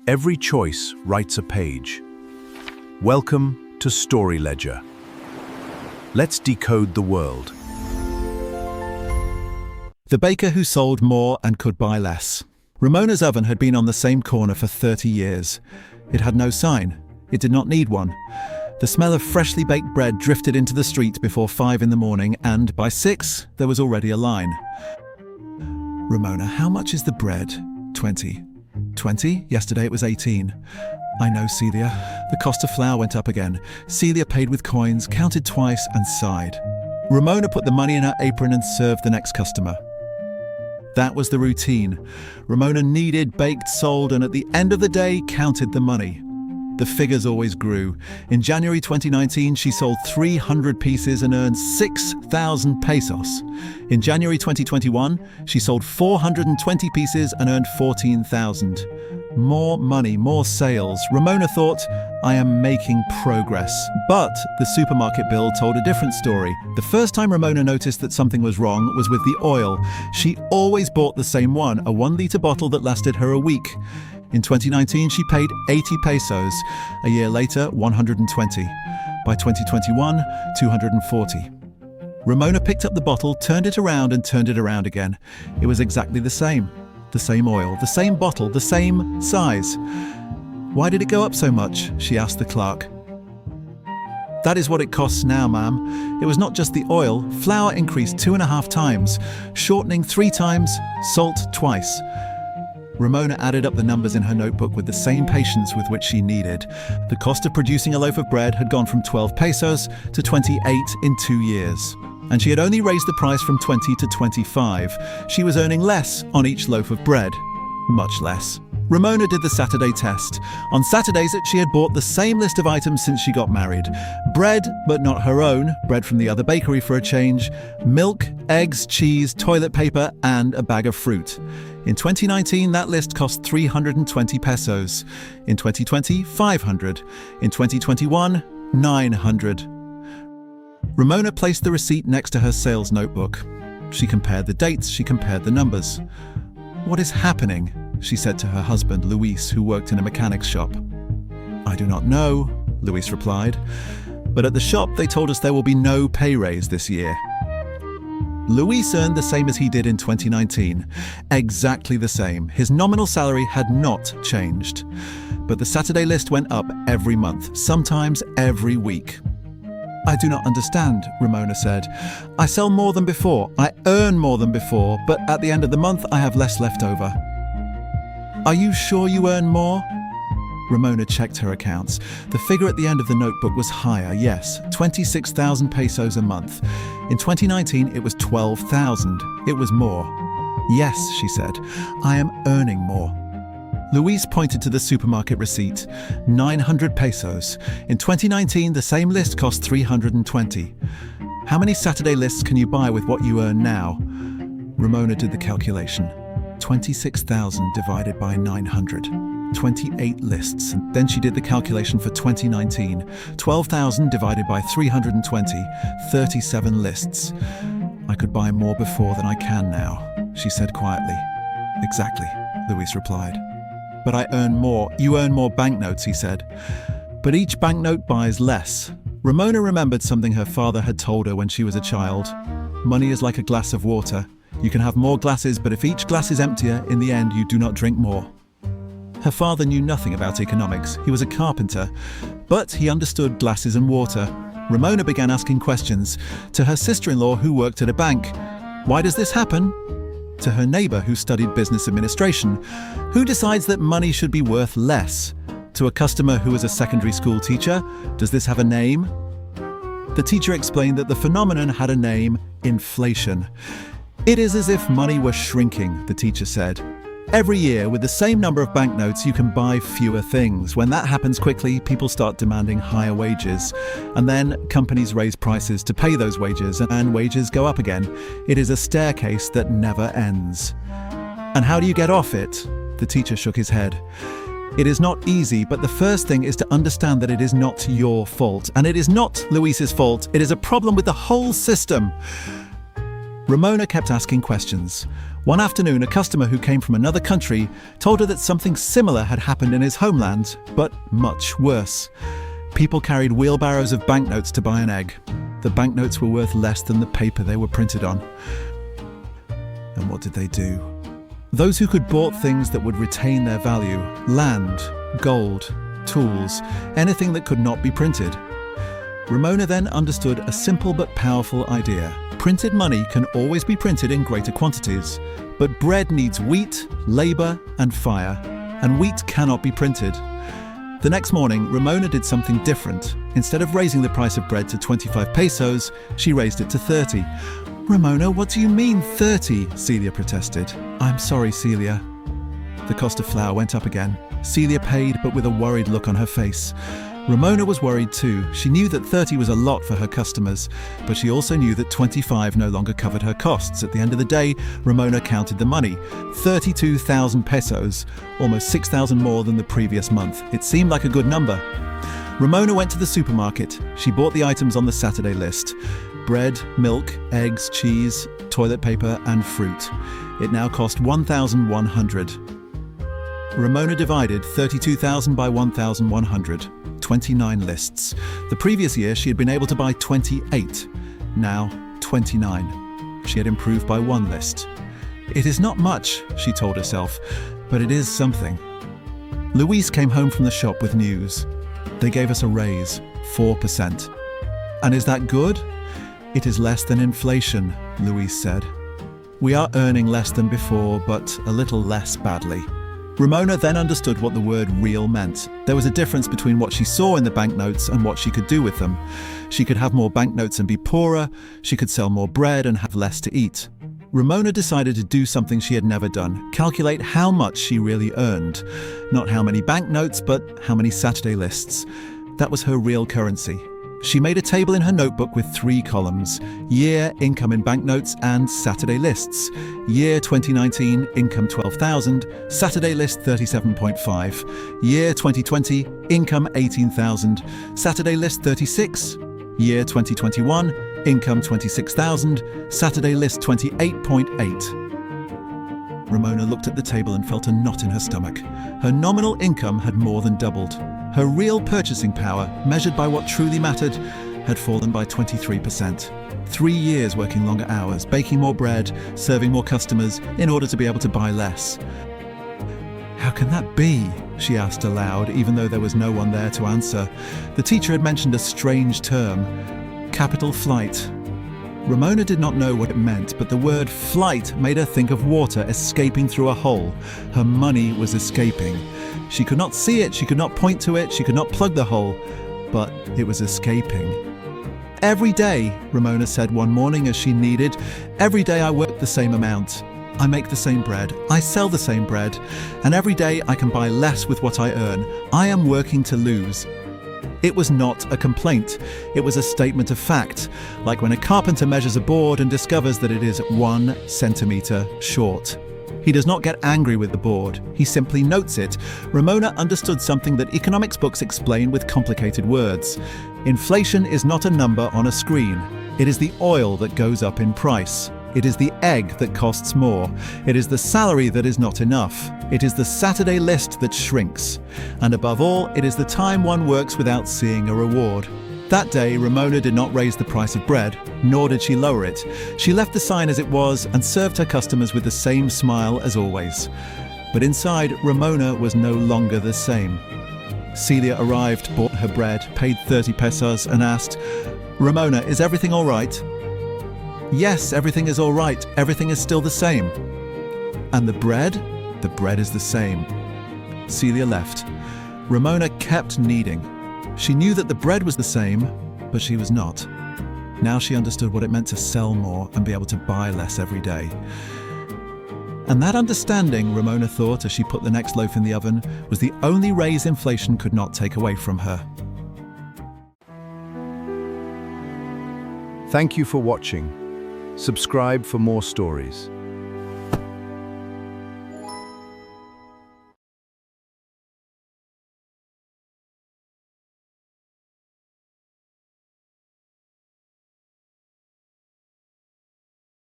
Every choice writes a page. Welcome to Story Ledger. Let's decode the world. The baker who sold more and could buy less. Ramona's oven had been on the same corner for 30 years. It had no sign. It did not need one. The smell of freshly baked bread drifted into the street before 5 in the morning, and by 6, there was already a line. Ramona, how much is the bread? 20. 20? Yesterday it was 18. I know, Celia. The cost of flour went up again. Celia paid with coins, counted twice, and sighed. Ramona put the money in her apron and served the next customer. That was the routine. Ramona kneaded, baked, sold, and at the end of the day, counted the money. The figures always grew. In January 2019, she sold 300 pieces and earned 6,000 pesos. In January 2021, she sold 420 pieces and earned 14,000. More money, more sales. Ramona thought, I am making progress. But the supermarket bill told a different story. The first time Ramona noticed that something was wrong was with the oil. She always bought the same one, a 1-liter bottle that lasted her a week. In 2019, she paid 80 pesos. A year later, 120. By 2021, 240. Ramona picked up the bottle, turned it around and turned it around again. It was exactly the same. The same oil, the same bottle, the same size. Why did it go up so much? She asked the clerk. That is what it costs now, ma'am. It was not just the oil. Flour increased 2.5 times, shortening 3 times, salt twice. Ramona added up the numbers in her notebook with the same patience with which she needed. The cost of producing a loaf of bread had gone from 12 pesos to 28 in 2 years. And she had only raised the price from 20 to 25. She was earning less on each loaf of bread. Much less. Ramona did the Saturday test. On Saturdays, she had bought the same list of items since she got married. Bread, but not her own, bread from the other bakery for a change, milk, eggs, cheese, toilet paper, and a bag of fruit. In 2019, that list cost 320 pesos. In 2020, 500. In 2021, 900. Ramona placed the receipt next to her sales notebook. She compared the dates, she compared the numbers. What is happening? She said to her husband, Luis, who worked in a mechanic's shop. I do not know, Luis replied. But at the shop, they told us there will be no pay raise this year. Luis earned the same as he did in 2019. Exactly the same. His nominal salary had not changed. But the Saturday list went up every month, sometimes every week. I do not understand, Ramona said. I sell more than before, I earn more than before, but at the end of the month I have less left over. Are you sure you earn more? Ramona checked her accounts. The figure at the end of the notebook was higher, yes, 26,000 pesos a month. In 2019, it was 12,000. It was more. Yes, she said, I am earning more. Luis pointed to the supermarket receipt. 900 pesos. In 2019, the same list cost 320. How many Saturday lists can you buy with what you earn now? Ramona did the calculation. 26,000 divided by 900. 28 lists. And then she did the calculation for 2019. 12,000 divided by 320. 37 lists. I could buy more before than I can now, she said quietly. Exactly, Luis replied. But I earn more. You earn more banknotes, he said. But each banknote buys less. Ramona remembered something her father had told her when she was a child. Money is like a glass of water. You can have more glasses, but if each glass is emptier, in the end you do not drink more. Her father knew nothing about economics. He was a carpenter, but he understood glasses and water. Ramona began asking questions to her sister-in-law who worked at a bank. Why does this happen? To her neighbor who studied business administration. Who decides that money should be worth less? To a customer who was a secondary school teacher. Does this have a name? The teacher explained that the phenomenon had a name: inflation. It is as if money were shrinking, the teacher said. Every year, with the same number of banknotes, you can buy fewer things. When that happens quickly, people start demanding higher wages. And then companies raise prices to pay those wages, and wages go up again. It is a staircase that never ends. And how do you get off it? The teacher shook his head. It is not easy, but the first thing is to understand that it is not your fault. And it is not Luis's fault. It is a problem with the whole system. Ramona kept asking questions. One afternoon, a customer who came from another country told her that something similar had happened in his homeland, but much worse. People carried wheelbarrows of banknotes to buy an egg. The banknotes were worth less than the paper they were printed on. And what did they do? Those who could bought things that would retain their value: land, gold, tools, anything that could not be printed. Ramona then understood a simple but powerful idea. Printed money can always be printed in greater quantities, but bread needs wheat, labor, and fire, and wheat cannot be printed. The next morning, Ramona did something different. Instead of raising the price of bread to 25 pesos, she raised it to 30. "Ramona, what do you mean 30? Celia protested. "I'm sorry, Celia." The cost of flour went up again. Celia paid, but with a worried look on her face. Ramona was worried too. She knew that 30 was a lot for her customers, but she also knew that 25 no longer covered her costs. At the end of the day, Ramona counted the money. 32,000 pesos, almost 6,000 more than the previous month. It seemed like a good number. Ramona went to the supermarket. She bought the items on the Saturday list: bread, milk, eggs, cheese, toilet paper, and fruit. It now cost 1,100. Ramona divided 32,000 by 1,100. 29 lists. The previous year she had been able to buy 28. Now 29. She had improved by one list. "It is not much," she told herself, "but it is something." Luis came home from the shop with news. "They gave us a raise, 4%. "And is that good?" "It is less than inflation," Luis said. "We are earning less than before, but a little less badly." Ramona then understood what the word real meant. There was a difference between what she saw in the banknotes and what she could do with them. She could have more banknotes and be poorer. She could sell more bread and have less to eat. Ramona decided to do something she had never done: calculate how much she really earned. Not how many banknotes, but how many Saturday lists. That was her real currency. She made a table in her notebook with 3 columns: year, income in banknotes, and Saturday lists. Year 2019, income 12,000, Saturday list 37.5. Year 2020, income 18,000, Saturday list 36. Year 2021, income 26,000, Saturday list 28.8. Ramona looked at the table and felt a knot in her stomach. Her nominal income had more than doubled. Her real purchasing power, measured by what truly mattered, had fallen by 23%. 3 years working longer hours, baking more bread, serving more customers, in order to be able to buy less. "How can that be?" she asked aloud, even though there was no one there to answer. The teacher had mentioned a strange term: capital flight. Ramona did not know what it meant, but the word flight made her think of water escaping through a hole. Her money was escaping. She could not see it, she could not point to it, she could not plug the hole, but it was escaping. "Every day," Ramona said one morning as she kneaded, "every day I work the same amount. I make the same bread, I sell the same bread, and every day I can buy less with what I earn. I am working to lose." It was not a complaint. It was a statement of fact, like when a carpenter measures a board and discovers that it is 1 centimeter short. He does not get angry with the board. He simply notes it. Ramona understood something that economics books explain with complicated words. Inflation is not a number on a screen. It is the oil that goes up in price. It is the egg that costs more. It is the salary that is not enough. It is the Saturday list that shrinks. And above all, it is the time one works without seeing a reward. That day, Ramona did not raise the price of bread, nor did she lower it. She left the sign as it was and served her customers with the same smile as always. But inside, Ramona was no longer the same. Celia arrived, bought her bread, paid 30 pesos, and asked, "Ramona, is everything all right?" "Yes, everything is all right. Everything is still the same." "And the bread?" "The bread is the same." Celia left. Ramona kept kneading. She knew that the bread was the same, but she was not. Now she understood what it meant to sell more and be able to buy less every day. And that understanding, Ramona thought as she put the next loaf in the oven, was the only raise inflation could not take away from her. Thank you for watching. Subscribe for more stories.